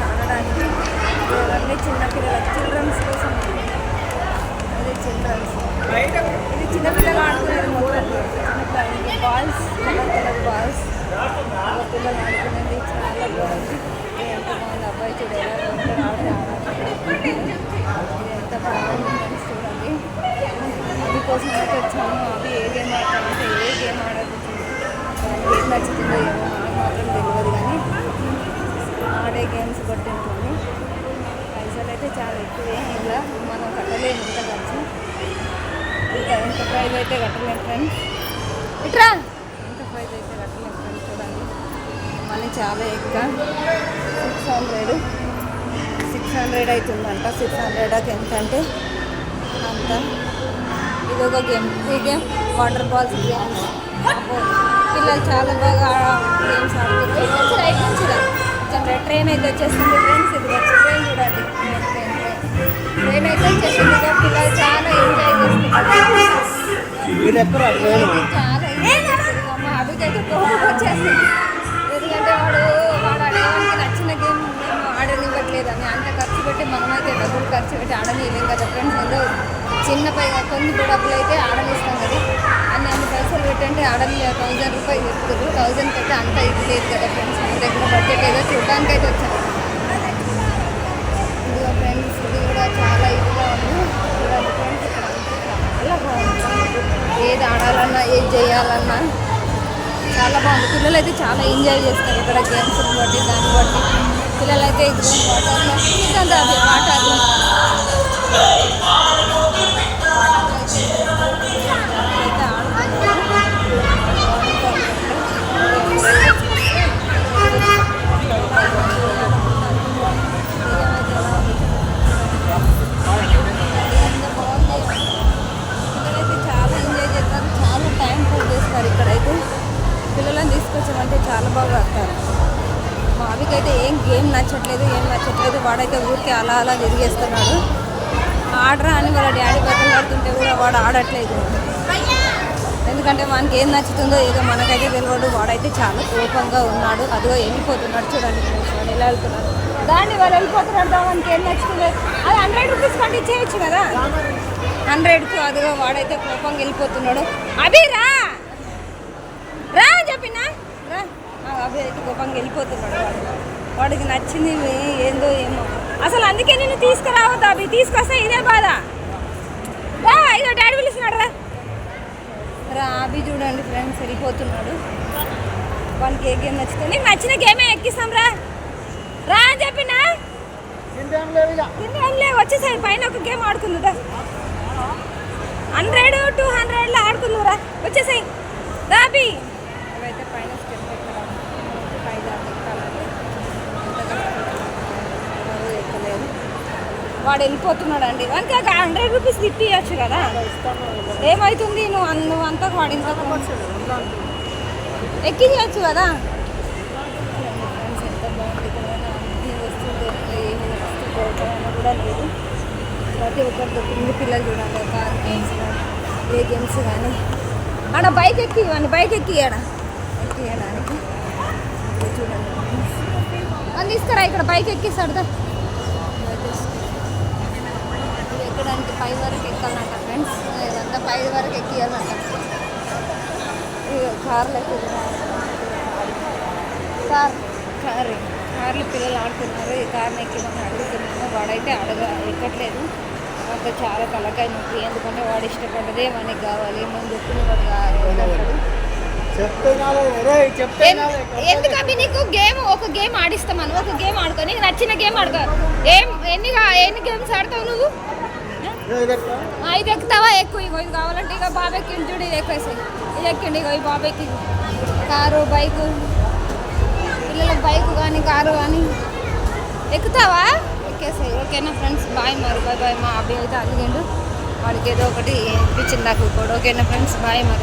ఆడడానికి ఇవన్నీ చిన్నపిల్లలు చిల్డ్రన్స్ కోసం. అదే చిల్డ్రన్స్, ఇది చిన్నపిల్లలు ఆడుకునేది మొత్తం. చిన్నపిల్లలు బాల్స్, కలర్ బాల్స్ పిల్లలు ఆడుకునేది చాలా బాగుంది. ఎంత బాగుంది అబ్బాయి చూడ ఇది ఎంత బాగుంది చూడండి. అందుకోసం అయితే వచ్చాము. అవి ఏ గేమ్ ఆడతామంటే ఏ గేమ్ ఆడదు, ఏం నచ్చుతుందో ఏమో మనకు మాత్రం తెలియదు, కానీ ఆడే గేమ్స్ బట్టి ఉంటుంది. పైసలు అయితే చాలా ఎక్కువే, ఇలా మనం కట్టలేము ఇంత ఖర్చు. ఇంకా ఎంత ప్రైజ్ అయితే కట్టలేము ఫ్రెండ్స్. ఇట్రా ఎంత ప్రైజ్ అయితే కట్టలేము ఫ్రెండ్స్. చూడండి మనీ చాలా ఎక్కువ. 600 అవుతుందంట. 600కి ఎంత అంటే అంత. ఇది ఒక గేమ్. ఈ గేమ్ వాటర్ బాల్స్ గేమ్స్. పిల్లలు చాలా బాగా గేమ్స్ ఆడుతున్నారు. రైట్ నుంచి ట్రైన్ అయితే వచ్చేస్తుంది ఫ్రెండ్స్. ఇది ట్రైన్ చూడండి. ట్రైన్ అయితే వచ్చేసింది. పిల్లలు చాలా ఎంజాయ్ చేస్తున్నారు. చాలా ఎంజాయ్ చేస్తుంది. అమ్మ అభికైతే కోపం వచ్చేస్తుంది. ఎందుకంటే వాడు ఆడేవానికి నచ్చిన గేమ్ మేము ఆడనివ్వట్లేదు అని. అంత ఖర్చు పెట్టి మనమైతే డబ్బులు ఖర్చు పెట్టి ఆడనివ్వలేం కదా ఫ్రెండ్స్. ఏదో చిన్న కొన్ని డబ్బులు అయితే ఆడనిస్తాం కదా. అన్ని పైసలు పెట్టంటే ఆడని 1000 రూపాయలు చెప్తారు. 1000 పెట్టి అంత ఇది లేదు కదా ఫ్రెండ్స్. మన దగ్గర బడ్జెట్ ఏదో చూడడానికి అయితే వచ్చాను. ఇదిగో ఫ్రెండ్స్, ఇది కూడా చాలా ఇదిగా ఉంది. చూడండి ఫ్రెండ్స్, ఇక్కడ చాలా బాగుంది. ఏది ఆడాలన్నా ఏది చేయాలన్నా చాలా బాగుంది. పిల్లలు అయితే చాలా ఎంజాయ్ చేస్తారు ఇక్కడ గేమ్స్ బట్టి. దాన్ని బట్టి పిల్లలు అయితే వాటర్లో ఇదంతా అది వాటర్లో అయితే ఆడుతున్నారు. పిల్లలైతే చాలా ఎంజాయ్ చేస్తారు, చాలా టైం స్పెండ్ చేస్తారు ఇక్కడైతే. పిల్లలను తీసుకొచ్చామంటే చాలా బాగా ఆడతారు. మా అవికైతే ఏం నచ్చట్లేదు. వాడైతే ఊరికి అలా అలా తిరిగేస్తున్నాడు. ఆడరా అని వాళ్ళ డాడీ బట్టలు ఆడుతుంటే కూడా వాడు ఆడట్లేదు. ఎందుకంటే మనకి ఏం నచ్చుతుందో ఏదో మనకైతే తెలియదు. వాడైతే చాలా కోపంగా ఉన్నాడు. అదిగో వెళ్ళిపోతున్నాడు. చూడండి వాడు ఎలా వెళ్తున్నాడు. దాన్ని వాళ్ళు వెళ్ళిపోతున్నాడు. మనకి ఏం నచ్చుతుందో అది 100 రూపీస్ కంటే ఇచ్చేయచ్చు కదా 100కు. అదిగో వాడైతే కోపంగా వెళ్ళిపోతున్నాడు. అభి రా అని చెప్పినా రా. అభి అయితే కోపంగా వెళ్ళిపోతున్నాడు. వాడికి నచ్చింది ఏందో ఏమో అసలు. అందుకే నేను తీసుకురావద్దు అభి. తీసుకొస్తే ఇదే బాధ. రా ఇదో డాడీ పిలుస్తున్నాడు. రా అభి చూడండి ఫ్రెండ్స్ వెళ్ళిపోతున్నాడు. వానికి ఏ గేమ్ నచ్చుతుంది? నీకు నచ్చిన గేమే ఎక్కిస్తాం రా అని చెప్పినా. వచ్చేసారి పైన ఒక గేమ్ ఆడుకుందా 100 200 ఆడుకుందురా. వచ్చేసాయి రా అభి. అవైతే పైన స్టెప్ ఎక్కలేదు. వాడు వెళ్ళిపోతున్నాడు అండి. వానికి 100 రూపీస్ తిప్పియచ్చు కదా. ఏమవుతుంది? నువ్వు అంతా వాడి ఎక్కించవచ్చు కదా. ఎంత బాగుంది కదా. అన్ని వస్తువులు దొరుకుతాయి. ఏ వస్తువు దొరకాలన్నా కూడా లేదు. ప్రతి ఒక్కరు దొరికింది. పిల్లలు చూడాలి కార్ గేమ్స్ ఏ గేమ్స్ కానీ. ఆడ బైక్ ఎక్కియడానికి చూడండి. అందిస్తారా ఇక్కడ బైక్ ఎక్కిస్తాడు. ఎక్కడానికి పై వరకు ఎక్కాలంట ఫ్రెండ్స్. ఇదంతా పై వరకు ఎక్కియాలంట. కార్లు అయితే కార్లు పిల్లలు ఆడుతున్నారు. ఈ కార్ని ఎక్కిమని అడుగుతున్నాము. వాడైతే ఎక్కట్లేదు. అంత చాలా తలకాయ నొప్పి. ఎందుకంటే వాడు ఇష్టపడ్డదే మనకి కావాలి. మనం చెప్పిన వాడు కావాలి. ఎందుకవి నీకు ఒక గేమ్ ఆడిస్తామను. ఒక గేమ్ ఆడుకో. నీకు నచ్చిన గేమ్ ఆడుకో. ఎన్ని గేమ్స్ ఆడతావు నువ్వు? 5 ఎక్కుతావా? ఎక్కువ. ఇగో ఇది కావాలంటే ఇక బాబాయ్కి చూడు. ఇది ఎక్కువేసాయి. ఇది ఎక్కండి. ఇగో ఈ బాబాయ్కి కారు బైకు, పిల్లలకు బైకు కానీ కారు కానీ ఎక్కుతావా? ఎక్కేసాయి. ఓకేనా ఫ్రెండ్స్, బాయ్. మరి బాయ్. మా అబ్బాయి అయితే అడిగిండు. వాడికి ఏదో ఒకటి ఇప్పించింది నాకు కూడా. ఓకేనా ఫ్రెండ్స్, బాయ్. మరి